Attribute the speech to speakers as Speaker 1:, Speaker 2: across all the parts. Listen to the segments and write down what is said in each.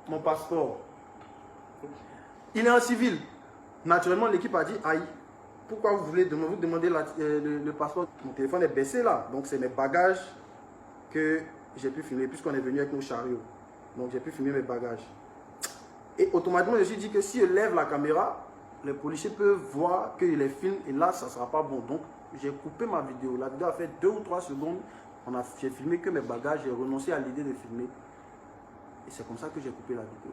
Speaker 1: mon passeport. Il est en civil. Naturellement, l'équipe a dit, aïe, pourquoi vous voulez vous demander le passeport? Mon téléphone est baissé là, donc c'est mes bagages que j'ai pu filmer, puisqu'on est venu avec nos chariots. Donc j'ai pu filmer mes bagages. Et automatiquement, je me suis dit que si je lève la caméra, les policiers peuvent voir que je les filme et là, ça ne sera pas bon. Donc j'ai coupé ma vidéo. La vidéo a fait 2 ou 3 secondes. J'ai filmé que mes bagages, j'ai renoncé à l'idée de filmer. Et c'est comme ça que j'ai coupé la vidéo.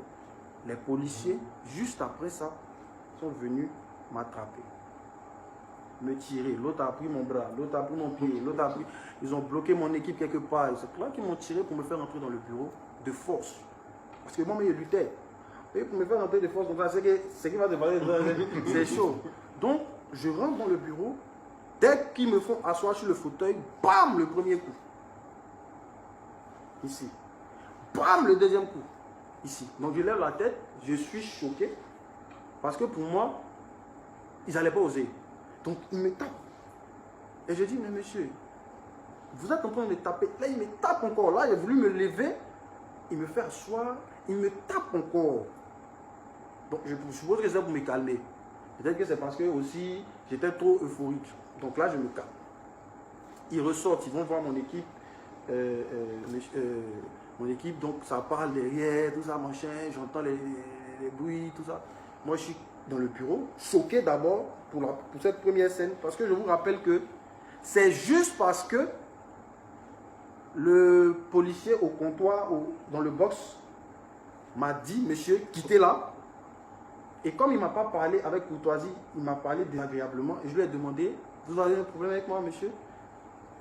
Speaker 1: Les policiers, juste après ça, sont venus m'attraper, me tirer. L'autre a pris mon bras, l'autre a pris mon pied, l'autre a pris... Ils ont bloqué mon équipe quelque part. C'est là qu'ils m'ont tiré pour me faire entrer dans le bureau de force. Parce que moi-même, je luttais. Et pour me faire entrer de force, c'est qui va te parler, c'est chaud. Donc, je rentre dans le bureau. Dès qu'ils me font asseoir sur le fauteuil, bam, le premier coup. Ici. Bam, le deuxième coup. Ici. Donc, je lève la tête, je suis choqué. Parce que pour moi, ils n'allaient pas oser. Donc, ils me tapent. Et je dis, mais monsieur, vous êtes en train de me taper. Là, il me tape encore. Là, il a voulu me lever. Il me fait asseoir. Il me tape encore. Donc, je suppose que c'est pour me calmer. Peut-être que c'est parce que aussi, j'étais trop euphorique. Donc là, je me calme. Ils ressortent, ils vont voir mon équipe. Mon équipe, donc ça parle derrière, tout ça, machin. J'entends les bruits, tout ça. Moi, je suis dans le bureau, choqué d'abord pour cette première scène. Parce que je vous rappelle que c'est juste parce que le policier au comptoir, dans le box, m'a dit, monsieur, quittez là. Et comme il ne m'a pas parlé avec courtoisie, il m'a parlé désagréablement. Et je lui ai demandé, vous avez un problème avec moi, monsieur?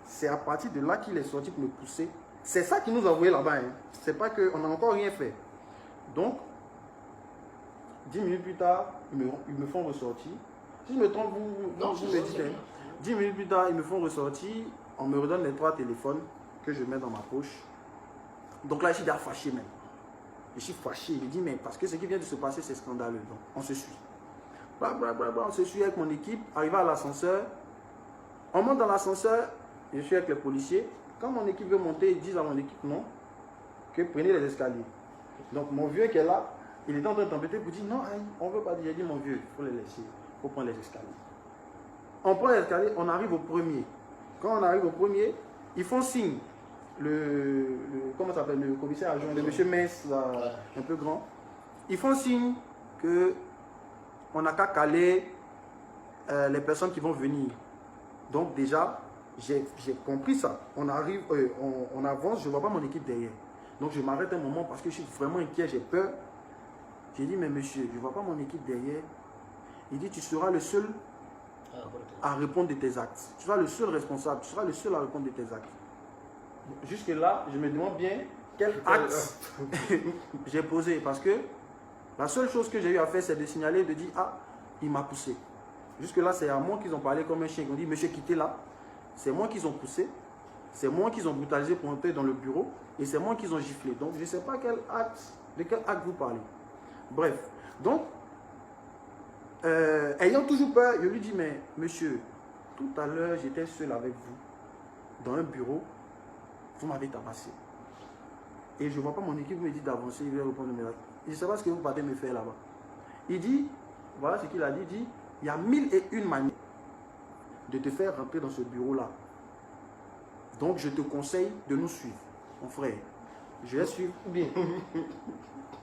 Speaker 1: C'est à partir de là qu'il est sorti pour me pousser. C'est ça qui nous a envoyé là-bas. Hein. C'est pas qu'on n'a encore rien fait. Donc, 10 minutes plus tard, ils me font ressortir. Si je me trompe, vous me dites. 10 minutes plus tard, ils me font ressortir. On me redonne les 3 téléphones que je mets dans ma poche. Donc là, je suis déjà fâché même. Je suis fâché. Je dis, mais parce que ce qui vient de se passer, c'est scandaleux. Donc, on se suit. On se suit avec mon équipe. Arrivé à l'ascenseur. On monte dans l'ascenseur. Je suis avec les policiers. Quand mon équipe veut monter, ils disent à mon équipe non. Que prenez les escaliers. Donc, mon vieux qui est là, il est en train de t'embêter pour dire non, on ne veut pas dire. J'ai dit, mon vieux, il faut les laisser. Il faut prendre les escaliers. On prend les escaliers, on arrive au premier. Quand on arrive au premier, ils font signe. Comment ça s'appelle, le commissaire adjoint, le monsieur Metz, un peu grand. Ils font signe que on n'a qu'à caler les personnes qui vont venir. Donc déjà, j'ai compris ça. On arrive, on avance, je ne vois pas mon équipe derrière. Donc je m'arrête un moment parce que je suis vraiment inquiet, j'ai peur. J'ai dit, mais monsieur, je ne vois pas mon équipe derrière. Il dit, tu seras le seul à répondre de tes actes. Tu seras le seul responsable, tu seras le seul à répondre de tes actes. Jusque-là, je me demande bien quel acte j'ai posé. Parce que la seule chose que j'ai eu à faire, c'est de signaler, de dire, ah, il m'a poussé. Jusque-là, c'est à moi qu'ils ont parlé comme un chien. Ils ont dit, monsieur, quittez là. C'est moi qu'ils ont poussé. C'est moi qu'ils ont brutalisé pour entrer dans le bureau. Et c'est moi qu'ils ont giflé. Donc, je ne sais pas de quel acte vous parlez. Bref. Donc, ayant toujours peur, je lui dis, mais monsieur, tout à l'heure, j'étais seul avec vous, dans un bureau. Vous m'avez tabassé. Et je ne vois pas mon équipe me dit d'avancer, il va répondre mes actes. Je ne sais pas ce que vous partez me faire là-bas. Il dit, voilà ce qu'il a dit, il y a 1001 manières de te faire rentrer dans ce bureau-là. Donc je te conseille de nous suivre, mon frère. Je vais suivre, ou bien,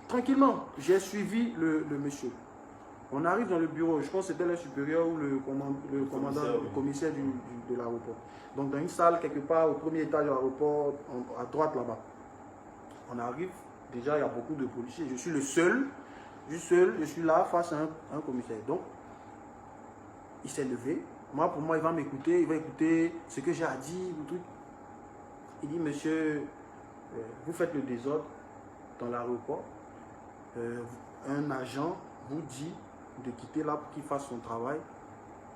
Speaker 1: tranquillement, j'ai suivi le monsieur. On arrive dans le bureau, je pense que c'était le supérieur ou le commandant, le commissaire de l'aéroport. Donc dans une salle, quelque part, au premier étage de l'aéroport, à droite là-bas. On arrive, déjà il y a beaucoup de policiers, je suis le seul, je suis là face à un commissaire. Donc, il s'est levé. Moi, pour moi, il va m'écouter, il va écouter ce que j'ai à dire, le truc. Il dit, monsieur, vous faites le désordre dans l'aéroport. Un agent vous dit de quitter là pour qu'il fasse son travail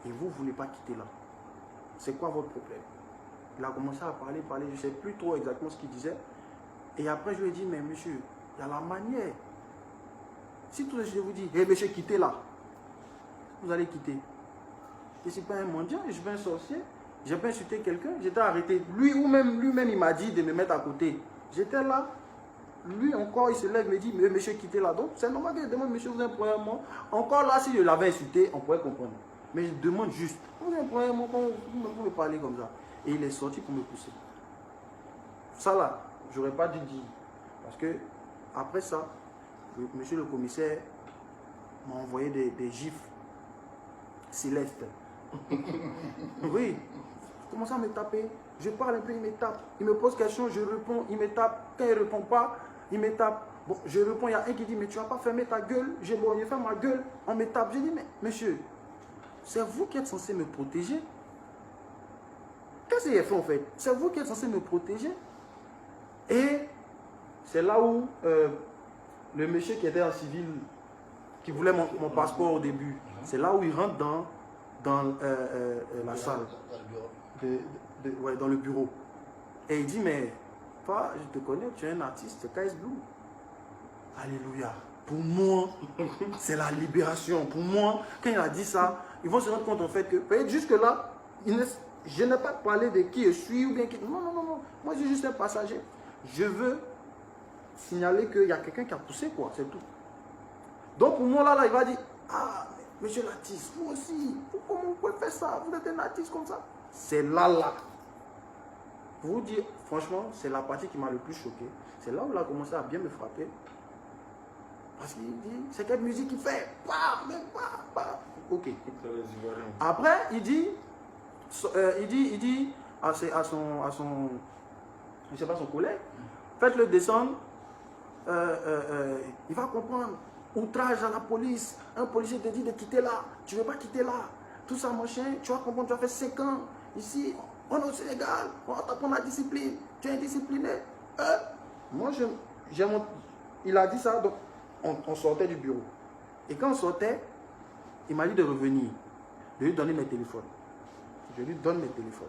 Speaker 1: et vous ne voulez pas quitter là. C'est quoi votre problème? Il a commencé à parler, je ne sais plus trop exactement ce qu'il disait. Et après, je lui ai dit, mais monsieur, il y a la manière. Si tout je vous dis, hé monsieur, quittez là, vous allez quitter. Je ne suis pas un mendiant, je suis pas un sorcier, je n'ai pas insulté quelqu'un, j'étais arrêté. Lui-même, il m'a dit de me mettre à côté. J'étais là, lui encore, il se lève et me dit, mais monsieur, quittez là. Donc, c'est normal que je demande, monsieur, vous avez un problème. Encore là, si je l'avais insulté, on pourrait comprendre. Mais je demande juste, vous avez un problème, vous pouvez parler comme ça. Et il est sorti pour me pousser. Ça là, j'aurais pas dû dire. Parce que, après ça, monsieur le commissaire m'a envoyé des gifs célestes. Oui, il commence à me taper. Je parle un peu, il me tape. Il me pose question, je réponds, il me tape. Quand il ne répond pas, il me tape. Bon, je réponds, il y a un qui dit, mais tu n'as pas fermé ta gueule. J'ai fait ma gueule, on me tape. J'ai dit, mais monsieur, c'est vous qui êtes censé me protéger. Qu'est-ce qu'il a fait en fait? C'est vous qui êtes censé me protéger. Et c'est là où le monsieur qui était en civil, qui voulait mon passeport au début, c'est là où il rentre dans la salle, ouais, dans le bureau. Et il dit, mais toi, je te connais, tu es un artiste, c'est KS Blue. Alléluia. Pour moi, c'est la libération. Pour moi, quand il a dit ça, ils vont se rendre compte en fait que, jusque-là, je n'ai pas parlé de qui je suis ou bien qui... Non, non, non, non. Moi, je suis juste un passager. Je veux signaler qu'il y a quelqu'un qui a poussé, quoi, c'est tout. Donc, pour moi, là, il va dire, ah, monsieur l'artiste, vous aussi, comment vous pouvez faire ça? Vous êtes un artiste comme ça? C'est là. Pour vous dire, franchement, c'est la partie qui m'a le plus choqué. C'est là où il a commencé à bien me frapper. Parce qu'il dit, c'est quelle musique il fait? Ok. Après, il dit à son, je sais pas, son collègue, faites-le descendre, il va comprendre. Outrage à la police, un policier te dit de quitter là, tu ne veux pas quitter là, tout ça mon chien, tu vas comprendre, tu as fait 5 ans, ici, on est au Sénégal, on va t'apprendre la discipline, tu es indiscipliné. Moi, il a dit ça, donc on sortait du bureau. Et quand on sortait, il m'a dit de revenir, de lui donner mes téléphones. Je lui donne mes téléphones.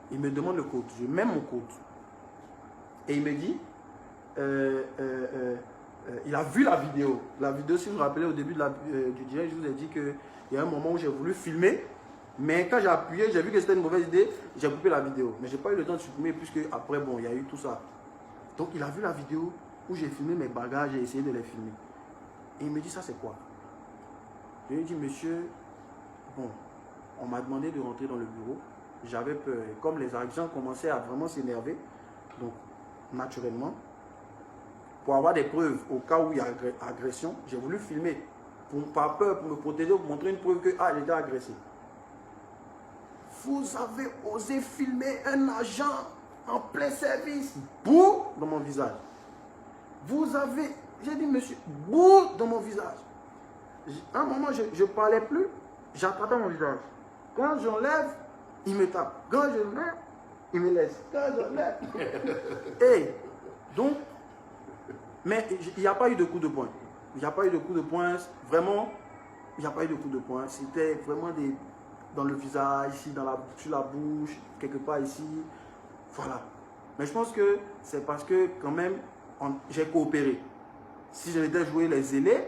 Speaker 1: Il me demande le code, je mets mon code. Et il me dit, il a vu la vidéo. La vidéo, si vous vous rappelez, au début du direct, je vous ai dit qu'il y a un moment où j'ai voulu filmer, mais quand j'ai appuyé, j'ai vu que c'était une mauvaise idée, j'ai coupé la vidéo. Mais je n'ai pas eu le temps de supprimer, puisque après, bon, il y a eu tout ça. Donc, il a vu la vidéo où j'ai filmé mes bagages, j'ai essayé de les filmer. Et il me dit, ça c'est quoi? Je lui ai dit, monsieur, bon, on m'a demandé de rentrer dans le bureau. J'avais peur. Et comme les agents commençaient à vraiment s'énerver, donc, naturellement, pour avoir des preuves au cas où il y a agression, j'ai voulu filmer. Par peur, pour me protéger, pour montrer une preuve que, j'étais agressé. Vous avez osé filmer un agent en plein service. Bouh dans mon visage. Vous avez, j'ai dit, monsieur, bouh dans mon visage. À un moment, je ne parlais plus, j'attrapais mon visage. Quand j'enlève, il me tape. Quand je lève, il me laisse. Quand je lève. Et donc, mais il n'y a pas eu de coup de poing. Il n'y a pas eu de coup de poing. Vraiment, il n'y a pas eu de coup de poing. C'était vraiment dans le visage, ici, sur la bouche, quelque part ici. Voilà. Mais je pense que c'est parce que quand même, j'ai coopéré. Si je m'étais joué les zélés,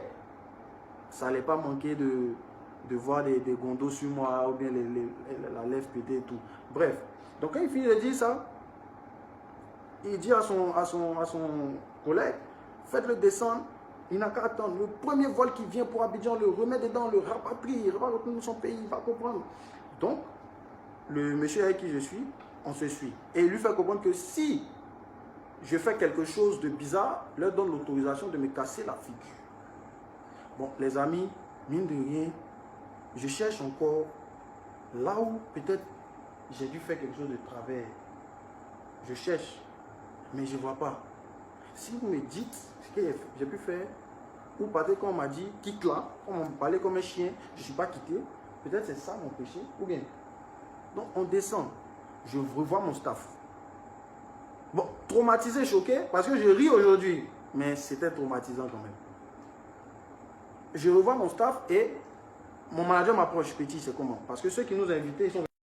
Speaker 1: ça n'allait pas manquer de voir des gondos sur moi ou bien la lèvre pétée et tout. Bref. Donc quand il finit de dire ça, il dit à son collègue, faites-le descendre, il n'a qu'à attendre. Le premier vol qui vient pour Abidjan, le remet dedans, le rapatrie, il va retourner dans son pays, il va comprendre. Donc, le monsieur avec qui je suis, on se suit. Et il lui fait comprendre que si je fais quelque chose de bizarre, leur donne l'autorisation de me casser la figure. Bon, les amis, mine de rien, je cherche encore là où peut-être j'ai dû faire quelque chose de travers. Je cherche, mais je ne vois pas. Si vous me dites ce que j'ai pu faire, ou peut-être qu'on m'a dit quitte là, on m'a parlé comme un chien, je ne suis pas quitté, peut-être c'est ça mon péché, ou bien. Donc on descend, je revois mon staff. Bon, traumatisé, choqué, parce que je ris aujourd'hui, mais c'était traumatisant quand même. Je revois mon staff et mon manager m'approche, petit, c'est comment? Parce que ceux qui nous ont invités, ils sont